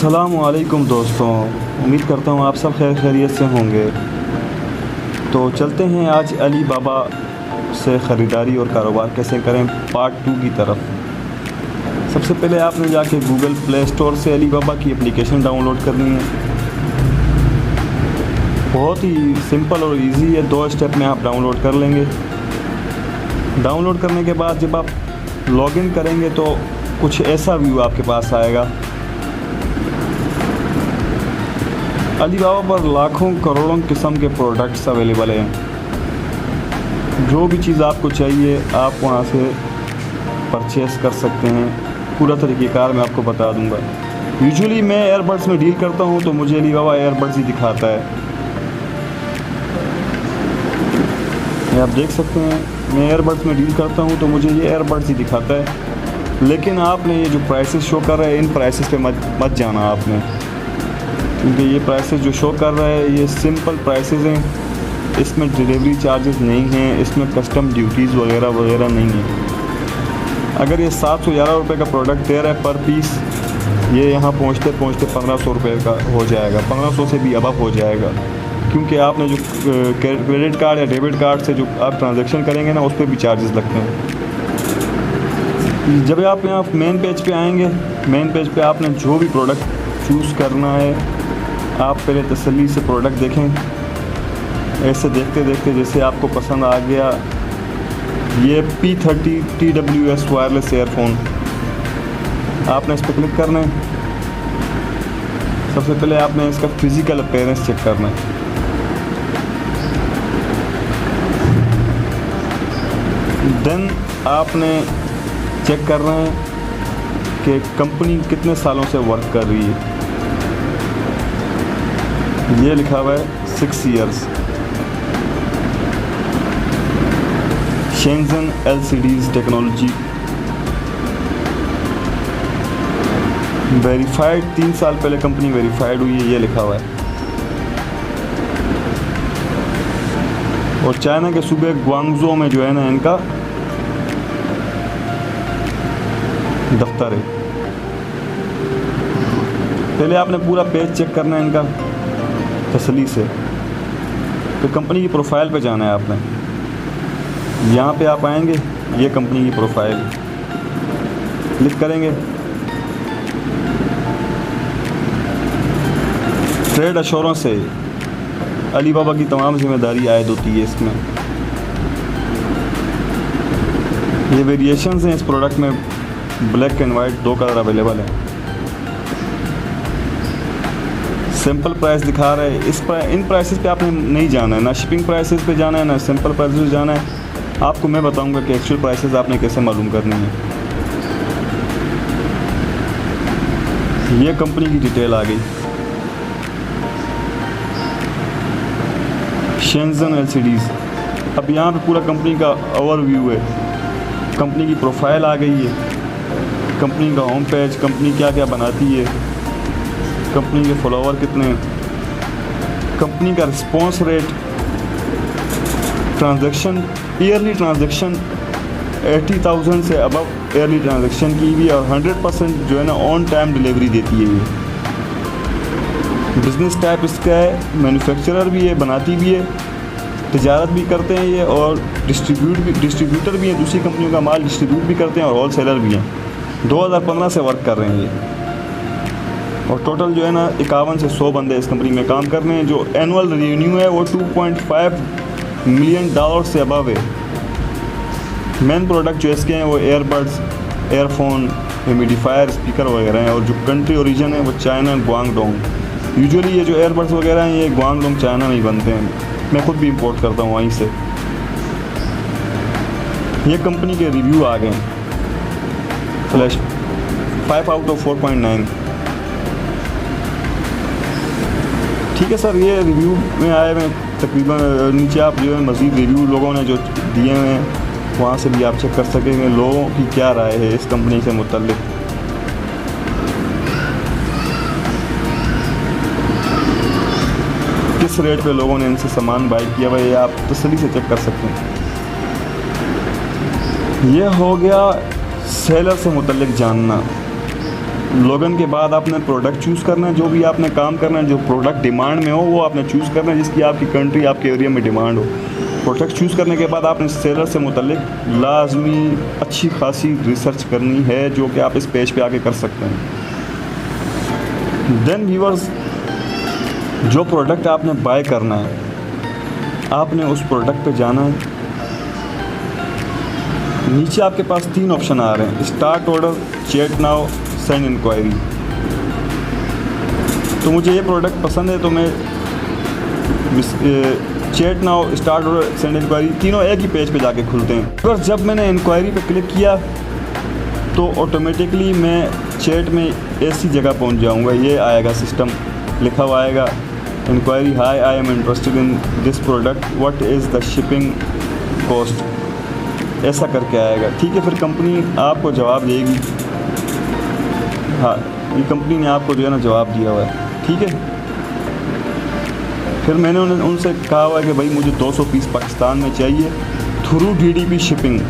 अस्सलामुअलैकुम दोस्तों, उम्मीद करता हूँ आप सब खैरियत से होंगे। तो चलते हैं आज अली बाबा से ख़रीदारी और कारोबार कैसे करें पार्ट 2 की तरफ। सबसे पहले आपने जाके गूगल प्ले स्टोर से अली बाबा की एप्लीकेशन डाउनलोड करनी है। बहुत ही सिंपल और इजी है, 2 स्टेप में आप डाउनलोड कर लेंगे। डाउनलोड करने के बाद जब आप लॉगिन करेंगे तो कुछ ऐसा व्यू आपके पास आएगा। अली बाबा पर लाखों करोड़ों किस्म के प्रोडक्ट्स अवेलेबल हैं। जो भी चीज़ आपको चाहिए आप वहाँ से परचेस कर सकते हैं। पूरा तरीक़ेकार मैं आपको बता दूंगा। यूजुअली मैं एयरबड्स में डील करता हूँ तो मुझे अली बाबा एयरबड्स ही दिखाता है। ये आप देख सकते हैं, मैं एयरबड्स में डील करता हूँ तो मुझे ये एयरबड्स ही दिखाता है। लेकिन आपने ये जो प्राइसेस शो कर रहे हैं इन प्राइसेस पे मत जाना आपने, क्योंकि ये प्राइसेस जो शो कर रहा है ये सिंपल प्राइसेस हैं। इसमें डिलीवरी चार्जेस नहीं हैं, इसमें कस्टम ड्यूटीज़ वगैरह नहीं है। अगर ये 711 रुपये का प्रोडक्ट दे रहा है पर पीस, ये यहाँ पहुँचते 1500 रुपये का हो जाएगा, 1500 से भी अबव हो जाएगा। क्योंकि आपने जो क्रेडिट कार्ड या डेबिट कार्ड से जो आप ट्रांजेक्शन करेंगे ना, उस पर भी चार्जेस लगते हैं। जब आप यहाँ मेन पेज पे आएंगे, मेन पेज पे आपने जो भी प्रोडक्ट चूज़ करना है आप पहले तसल्ली से प्रोडक्ट देखें। ऐसे देखते देखते जैसे आपको पसंद आ गया ये P30 TWS वायरलेस ईयरफोन, आपने इस पर क्लिक करना है। सबसे पहले आपने इसका फिज़िकल अपीयरेंस चेक करना है। देन आपने चेक करना है कि कंपनी कितने सालों से वर्क कर रही है। ये लिखा हुआ है 6 years. Shenzhen LCDs technology verified, 3 साल पहले कंपनी वेरीफाइड हुई है, ये लिखा हुआ है। और चाइना के सूबे ग्वांगझो में जो है ना इनका दफ्तर है। पहले आपने पूरा पेज चेक करना है इनका तसल्ली से। तो कंपनी की प्रोफाइल पे जाना है आपने। यहाँ पे आप आएंगे, ये कंपनी की प्रोफाइल क्लिक करेंगे। ट्रेड अश्योरेंस से अली बाबा की तमाम जिम्मेदारी आयद होती है इसमें। ये वेरिएशंस हैं इस प्रोडक्ट में, black and white 2 colour available हैं। सिंपल प्राइस दिखा रहा है। इन प्राइसेस पे आपने नहीं जाना है, ना शिपिंग प्राइसेस पे जाना है, ना सिंपल प्राइसेस पे जाना है। आपको मैं बताऊंगा कि एक्चुअल प्राइसेस आपने कैसे मालूम करनी है। ये कंपनी की डिटेल आ गई, शेंजन LCDs। अब यहाँ पे पूरा कंपनी का ओवरव्यू है। कंपनी की प्रोफाइल आ गई है, कंपनी का होम पेज, कंपनी क्या क्या बनाती है, कंपनी के फॉलोवर कितने हैं, कंपनी का response rate, transaction, yearly transaction 80,000 से अबव ईयरली ट्रांजैक्शन की भी, और 100% जो है ना ऑन टाइम डिलीवरी देती है। ये बिज़नेस टाइप इसका है, मैन्युफैक्चरर भी है, बनाती भी है, तिजारत भी करते हैं ये, और डिस्ट्रीब्यूटर भी हैं। दूसरी कंपनियों का माल डिस्ट्रीब्यूट भी करते हैं और होल सेलर भी हैं। 2015 से वर्क कर रहे हैं ये। और टोटल जो है ना 51 से 100 बंदे इस कंपनी में काम कर रहे हैं। जो एनुअल रेवेन्यू है वो $2.5 मिलियन से अबव है। मेन प्रोडक्ट जो इसके हैं वो एयरबड्स, एयरफोन, ह्यूमिडिफायर, स्पीकर वगैरह हैं। और जो कंट्री ओरिजिन है वो चाइना, ग्वांगडोंग। यूजुअली ये जो एयरबड्स वगैरह हैं ये ग्वांगडोंग चाइना में ही बनते हैं। मैं खुद भी इंपोर्ट करता हूँ वहीं से। ये कंपनी के रिव्यू आ गए, फ्लैश 5 आउट ऑफ 4.9। ठीक है सर, ये रिव्यू में आए हुए तकरीबन। नीचे आप जो है मज़ीद रिव्यू लोगों ने जो दिए हुए हैं वहाँ से भी आप चेक कर सकेंगे लोगों की क्या राय है इस कंपनी से मुतल्लिक। किस रेट पे लोगों ने इनसे सामान बाई किया हुआ ये आप तसल्ली से चेक कर सकते हैं। ये हो गया सेलर से मुतल्लिक जानना। लॉगिन के बाद आपने प्रोडक्ट चूज़ करना है, जो भी आपने काम करना है, जो प्रोडक्ट डिमांड में हो वो आपने चूज़ करना है, जिसकी आपकी कंट्री आपके एरिया में डिमांड हो। प्रोडक्ट चूज़ करने के बाद आपने सेलर से मुतल्लिक लाजमी अच्छी खासी रिसर्च करनी है, जो कि आप इस पेज पे आके कर सकते हैं। देन व्यूअर्स, जो प्रोडक्ट आपने बाय करना है, आपने उस प्रोडक्ट पे जाना है। नीचे आपके पास 3 ऑप्शन आ रहे हैं, start order, chat now, send inquiry. तो मुझे ये प्रोडक्ट पसंद है तो मैं chat now, start order, send inquiry तीनों एक ही पेज पे जाके खुलते हैं। अगर जब मैंने इंक्वायरी पे क्लिक किया तो ऑटोमेटिकली मैं चैट में ऐसी जगह पहुंच जाऊंगा, ये आएगा सिस्टम लिखा हुआ आएगा, inquiry, hi I am interested in this product, what is the shipping cost, ऐसा करके आएगा। ठीक है, फिर कंपनी आपको जवाब देगी। हाँ, ये कंपनी ने आपको जो है ना जवाब दिया हुआ है। ठीक है, फिर मैंने उनसे कहा हुआ है कि भाई मुझे 200 पीस पाकिस्तान में चाहिए through DDP shipping.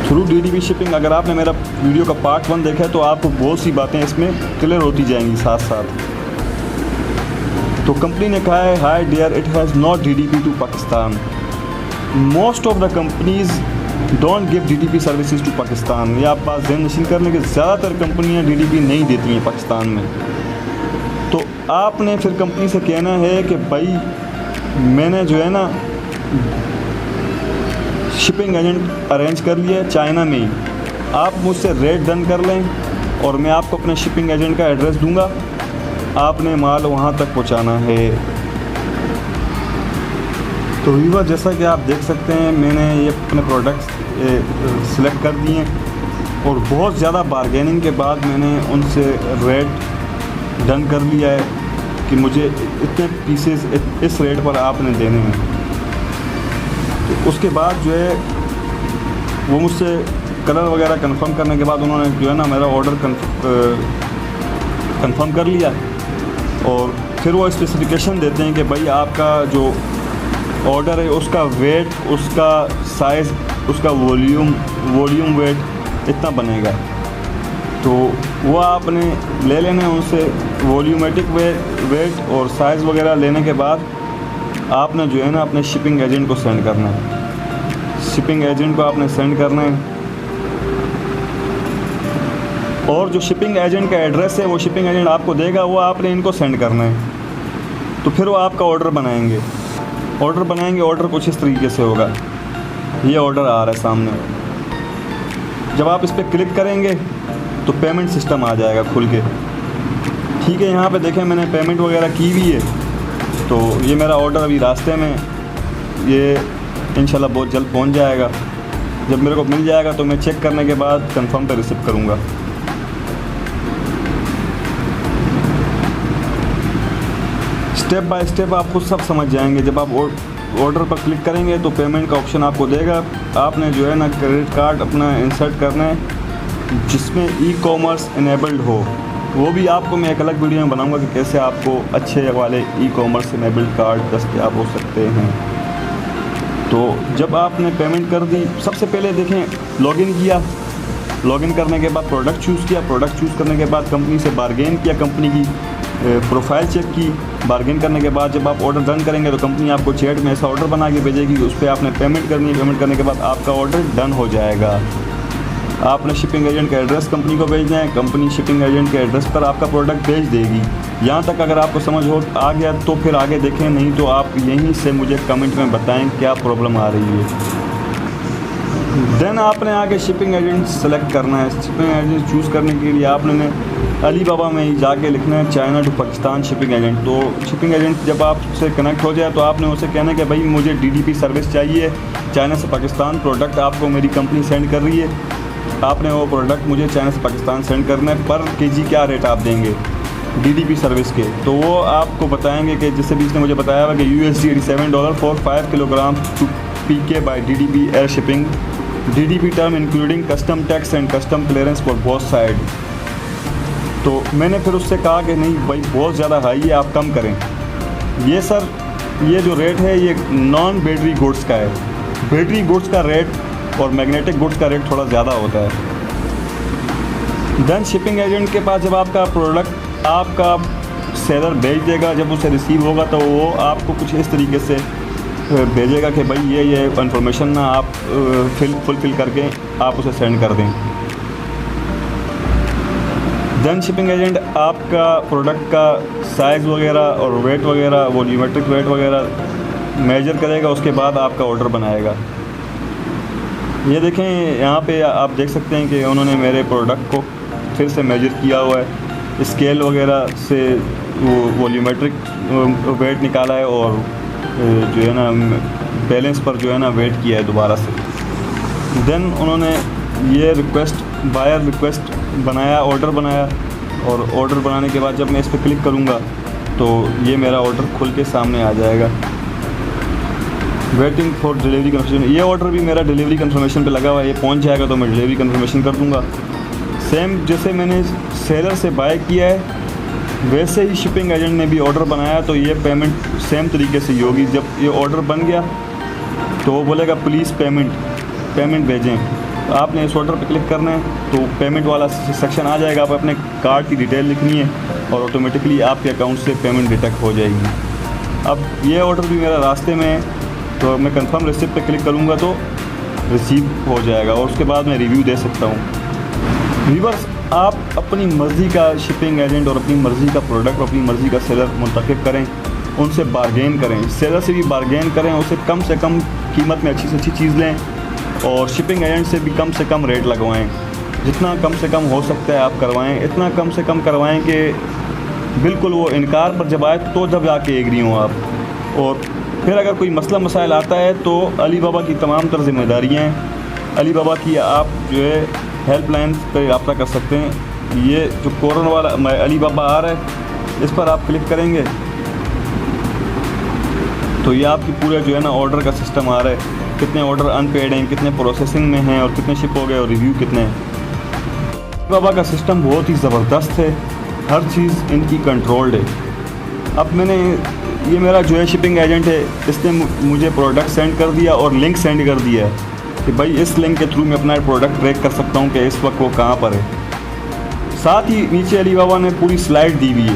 Through DDP shipping, अगर आपने मेरा वीडियो का पार्ट 1 देखा है तो आपको बहुत सी बातें इसमें क्लियर होती जाएंगी साथ साथ। तो कंपनी ने कहा है, hi dear, it has not DDP to Pakistan. Most of the companies don't give DDP services to Pakistan. ये आप बात ध्यान नशीन करने के, ज़्यादातर कंपनियां DDP नहीं देती हैं पाकिस्तान में। तो आपने फिर कंपनी से कहना है कि भाई मैंने जो है ना शिपिंग एजेंट अरेंज कर लिया है चाइना में ही, आप मुझसे रेट डन कर लें और मैं आपको अपने शिपिंग एजेंट का एड्रेस दूंगा, आपने माल वहाँ तक पहुँचाना है। तो व्यूअर, जैसा कि आप देख सकते हैं मैंने ये अपने प्रोडक्ट्स सिलेक्ट कर दिए हैं और बहुत ज़्यादा बारगेनिंग के बाद मैंने उनसे रेट डन कर लिया है कि मुझे इतने पीसेस इस रेट पर आपने देने हैं। तो उसके बाद जो है वो मुझसे कलर वगैरह कंफर्म करने के बाद उन्होंने जो है ना मेरा ऑर्डर कंफर्म कर लिया और फिर वो स्पेसिफिकेशन देते हैं कि भाई आपका जो ऑर्डर है उसका वेट, उसका साइज़, उसका वॉल्यूम वेट इतना बनेगा। तो वो आपने ले लेना है उनसे वॉल्यूमेटिक वेट और साइज़ वगैरह लेने के बाद आपने जो है ना अपने शिपिंग एजेंट को सेंड करना है। शिपिंग एजेंट को आपने सेंड करना है और जो शिपिंग एजेंट का एड्रेस है वो शिपिंग एजेंट आपको देगा, वो आपने इनको सेंड करना है। तो फिर वो आपका ऑर्डर बनाएंगे। ऑर्डर कुछ इस तरीके से होगा, ये ऑर्डर आ रहा है सामने। जब आप इस पर क्लिक करेंगे तो पेमेंट सिस्टम आ जाएगा खुल के। ठीक है, यहाँ पे देखें मैंने पेमेंट वगैरह की हुई है। तो ये मेरा ऑर्डर अभी रास्ते में, ये इंशाल्लाह बहुत जल्द पहुँच जाएगा। जब मेरे को मिल जाएगा तो मैं चेक करने के बाद कंफर्म पे रिसीव करूँगा। स्टेप बाय स्टेप आप खुद सब समझ जाएंगे। जब आप ऑर्डर पर क्लिक करेंगे तो पेमेंट का ऑप्शन आपको देगा। आपने जो है ना क्रेडिट कार्ड अपना इंसर्ट करना है जिसमें ई-कॉमर्स इनेबल्ड हो। वो भी आपको मैं एक अलग वीडियो में बनाऊंगा कि कैसे आपको अच्छे वाले ई-कॉमर्स इनेबल्ड कार्ड दस्तयाब हो सकते हैं। तो जब आपने पेमेंट कर दी, सबसे पहले देखें लॉगिन किया, लॉगिन करने के बाद प्रोडक्ट चूज़ किया, प्रोडक्ट चूज़ करने के बाद कंपनी से बारगेन किया, कंपनी की प्रोफाइल चेक की। बारगेन करने के बाद जब आप ऑर्डर डन करेंगे तो कंपनी आपको चैट में ऐसा ऑर्डर बना के भेजेगी, उस पर आपने पेमेंट करनी है। पेमेंट करने के बाद आपका ऑर्डर डन हो जाएगा। आपने शिपिंग एजेंट का एड्रेस कंपनी को भेजना है, कंपनी शिपिंग एजेंट के एड्रेस पर आपका प्रोडक्ट भेज देगी। यहाँ तक अगर आपको समझ हो आ गया तो फिर आगे देखें, नहीं तो आप यहीं से मुझे कमेंट में बताएं क्या प्रॉब्लम आ रही है। देन आपने आगे शिपिंग एजेंट सेलेक्ट करना है। शिपिंग एजेंट चूज़ करने के लिए आपने अलीबाबा में ही जाके लिखना है China to Pakistan shipping agent. तो शिपिंग एजेंट जब आपसे कनेक्ट हो जाए तो आपने उसे कहना है कि भाई मुझे DDP सर्विस चाहिए चाइना से पाकिस्तान, प्रोडक्ट आपको मेरी कंपनी सेंड कर रही है, आपने वो प्रोडक्ट मुझे चाइना से पाकिस्तान सेंड करना है। पर केजी क्या रेट आप देंगे DDP सर्विस के, तो वो आपको बताएंगे कि जैसे भी इसने मुझे बताया हुआ कि USD $87 for 5 kilogram to PK by DDP air shipping, DDP term including custom tax and custom clearance for both side. तो मैंने फिर उससे कहा कि नहीं भाई बहुत ज़्यादा हाई है, आप कम करें। ये सर ये जो रेट है ये नॉन बैटरी गुड्स का है। बैटरी गुड्स का रेट और मैग्नेटिक गुड्स का रेट थोड़ा ज़्यादा होता है। देन शिपिंग एजेंट के पास जब आपका प्रोडक्ट आपका सेलर भेज देगा, जब उसे रिसीव होगा तो वो आपको कुछ इस तरीके से भेजेगा कि भाई ये इन्फॉर्मेशन ना आप फुलफिल करके आप उसे सेंड कर दें। देन शिपिंग एजेंट आपका प्रोडक्ट का साइज़ वगैरह और वेट वगैरह, वॉल्यूमेट्रिक वेट वगैरह मेजर करेगा, उसके बाद आपका ऑर्डर बनाएगा। ये देखें यहाँ पे आप देख सकते हैं कि उन्होंने मेरे प्रोडक्ट को फिर से मेजर किया हुआ है, स्केल वगैरह से वो वॉल्यूमेट्रिक वेट निकाला है और जो है ना बैलेंस पर जो है ना वेट किया है दोबारा से। देन उन्होंने ये बायर रिक्वेस्ट बनाया, ऑर्डर बनाया, और ऑर्डर बनाने के बाद जब मैं इस पर क्लिक करूँगा तो ये मेरा ऑर्डर खुल के सामने आ जाएगा। वेटिंग फॉर डिलीवरी कन्फर्मेशन, ये ऑर्डर भी मेरा डिलीवरी कन्फर्मेशन पे लगा हुआ है, ये पहुंच जाएगा तो मैं डिलीवरी कन्फर्मेशन कर दूंगा। सेम जैसे मैंने सेलर से बाय किया है वैसे ही शिपिंग एजेंट ने भी ऑर्डर बनाया, तो ये पेमेंट सेम तरीके से ही होगी। जब ये ऑर्डर बन गया तो वो बोलेगा प्लीज़ पेमेंट भेजें, तो आपने इस ऑर्डर पर क्लिक करना है तो पेमेंट वाला सेक्शन आ जाएगा। आप अपने कार्ड की डिटेल लिखनी है और ऑटोमेटिकली आपके अकाउंट से पेमेंट डिटेक्ट हो जाएगी। अब ये ऑर्डर भी मेरा रास्ते में है, तो मैं कंफर्म रिसिप्ट पे क्लिक करूँगा तो रिसीव हो जाएगा और उसके बाद मैं रिव्यू दे सकता हूँ। व्यूअर्स, आप अपनी मर्ज़ी का शिपिंग एजेंट और अपनी मर्ज़ी का प्रोडक्ट और अपनी मर्ज़ी का सेलर मुंतखब करें, उनसे बारगेन करें, सेलर से भी बारगेन करें, उससे कम कीमत में अच्छी से अच्छी चीज़ लें और शिपिंग एजेंट से भी कम से कम रेट लगवाएं। जितना कम से कम हो सकता है आप करवाएं, इतना कम से कम करवाएं कि बिल्कुल वो इनकार पर जब आए तो जब जाके एग्री हों आप। और फिर अगर कोई मसला मसाइल आता है तो अली बाबा की तमाम तर ज़िम्मेदारियाँ हैं। अली बाबा की आप जो है हेल्पलाइन पर रब्ता कर सकते हैं। ये जो कोरोना वाला अली बाबा आ रहा है, इस पर आप क्लिक करेंगे तो ये आपकी पूरा जो है ना ऑर्डर का सिस्टम आ रहा है, कितने ऑर्डर अनपेड हैं, कितने प्रोसेसिंग में हैं और कितने शिप हो गए और रिव्यू कितने हैं। बाबा का सिस्टम बहुत ही ज़बरदस्त है, हर चीज़ इनकी कंट्रोल्ड है। अब ये मेरा जो है शिपिंग एजेंट है, इसने मुझे प्रोडक्ट सेंड कर दिया और लिंक सेंड कर दिया है कि भाई इस लिंक के थ्रू मैं अपना प्रोडक्ट ट्रैक कर सकता हूँ कि इस वक्त वो कहाँ पर है। साथ ही नीचे अली बाबा ने पूरी स्लाइड दी हुई है,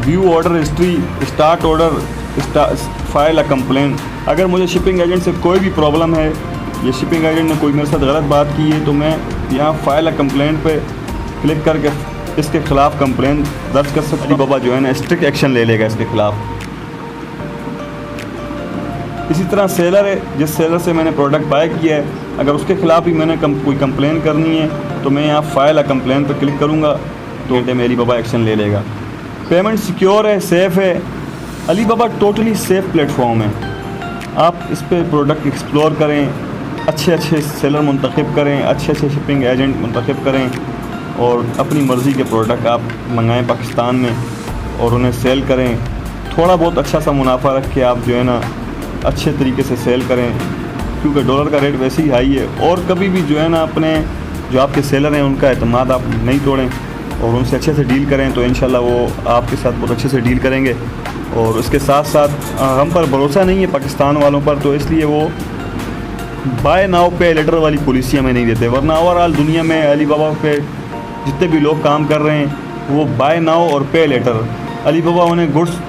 view order history, start order, file a complain. अगर मुझे शिपिंग एजेंट से कोई भी प्रॉब्लम है, ये शिपिंग एजेंट ने कोई मेरे साथ गलत बात की है, तो मैं यहाँ फाइल अ कंप्लेन पे क्लिक करके इसके ख़िलाफ़ कंप्लेन दर्ज कर सकता हूँ। अली बाबा जो है ना स्ट्रिक्ट एक्शन ले लेगा इसके ख़िलाफ़। इसी तरह सेलर है, जिस सेलर से मैंने प्रोडक्ट बाय किया है, अगर उसके ख़िलाफ़ भी मैंने कोई कंप्लेन करनी है तो मैं यहाँ फाइल अ कंप्लेन पर क्लिक करूँगा तो मेरी बाबा एक्शन ले लेगा। पेमेंट सिक्योर है, सेफ़ है। अली बाबा टोटली सेफ़ प्लेटफॉर्म है। आप इस पर प्रोडक्ट एक्सप्लोर करें, अच्छे सेलर मुंतखब करें, अच्छे शिपिंग एजेंट मुंतखब करें और अपनी मर्ज़ी के प्रोडक्ट आप मंगाएं पाकिस्तान में और उन्हें सेल करें। थोड़ा बहुत अच्छा सा मुनाफा रख के आप जो है ना अच्छे तरीके से सेल करें, क्योंकि डॉलर का रेट वैसे ही हाई है। और कभी भी जो है ना अपने जो आपके सेलर हैं उनका एतमाद आप नहीं तोड़ें और उनसे अच्छे से डील करें, तो इंशाल्लाह वो आपके साथ बहुत अच्छे से डील करेंगे। और उसके साथ साथ हम पर भरोसा नहीं है पाकिस्तान वालों पर, तो इसलिए वो बाय नाउ पे लेटर वाली पॉलिसी हमें नहीं देते। वरना ओवरऑल दुनिया में अली बाबा पे जितने भी लोग काम कर रहे हैं वो बाय नाउ और पे लेटर, अली बाबा उन्हें गुड्स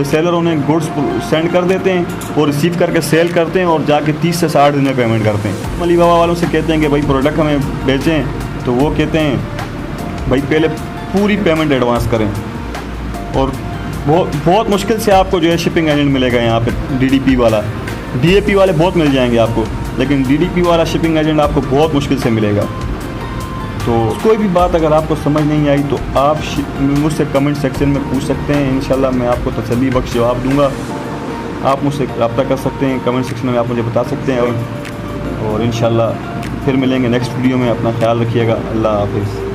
सेलर उन्हें गुड्स सेंड कर देते हैं और रिसीव करके सेल करते हैं और जाके 30 से 60 दिन में पेमेंट करते हैं। अली बाबा वालों से कहते हैं कि भाई प्रोडक्ट हमें बेचें, तो वो कहते हैं भाई पहले पूरी पेमेंट एडवांस करें। और बहुत मुश्किल से आपको जो है शिपिंग एजेंट मिलेगा यहाँ पे, DDP वाला। DAP वाले बहुत मिल जाएंगे आपको, लेकिन DDP वाला शिपिंग एजेंट आपको बहुत मुश्किल से मिलेगा। तो कोई भी बात अगर आपको समझ नहीं आई तो आप मुझसे कमेंट सेक्शन में पूछ सकते हैं, इंशाल्लाह मैं आपको तसल्ली बख्श जवाब दूंगा। आप मुझसे रब्ता कर सकते हैं, कमेंट सेक्शन में आप मुझे बता सकते हैं और इंशाल्लाह फिर मिलेंगे नेक्स्ट वीडियो में। अपना ख्याल रखिएगा। अल्लाह हाफिज़।